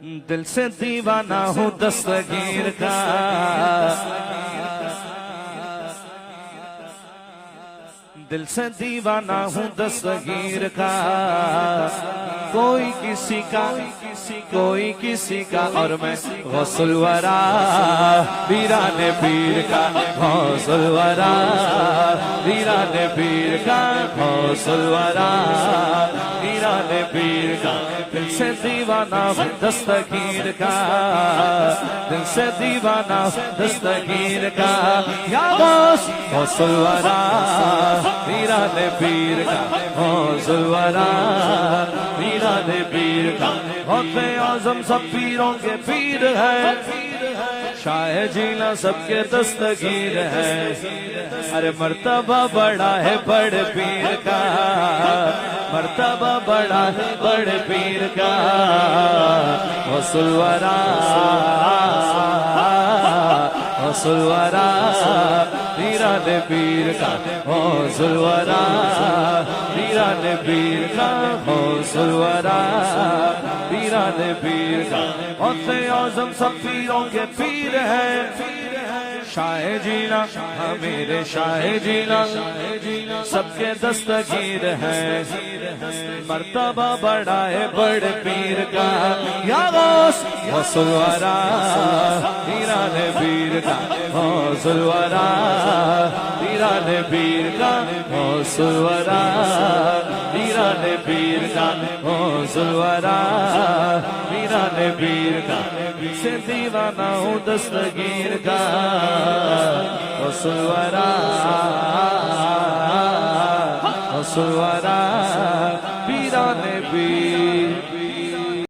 دل سے دیوانہ ہوں دستگیر کا، دل سے دیوانہ ہوں دستگیر کا، کوئی کسی کا کوئی کسی کا، اور میں غوث الورا پیران پیر کا، غوث الورا پیران پیر کا، غوث الورا پیران پیر کا، دل سے دیوانہ ہوں دستگیر کا، دل سے دیوانہ دستگیر کا، یا غوث الورا پیران پیر کا، غوث الورا پیران پیر کا، غوث اعظم سب پیروں کے پیر ہے، شاہ جینا سب کے دستگیر ہے، ارے مرتبہ بڑا ہے بڑے پیر کا، مرتبہ بڑا ہے بڑے پیر کا، غوث الورا غوث الورا پیران پیر کا، غوث الورا پیران پیر کا، غوث الورا پیران پیر کا، غوث اعظم سب پیروں کے پیر ہے، شاہ جینا میرے شاہ جینا سب کے دستگیر ہے، مرتبہ بڑا ہے بڑے پیر کا، یا غوث الورا پیران پیر کا، غوث الورا پیران پیر کا، غوث الورا پیران پیر کا، غوث الورا پیران پیر کا، سے دیوانہ ہوں دستگیر کا، غوث الورا غوث الورا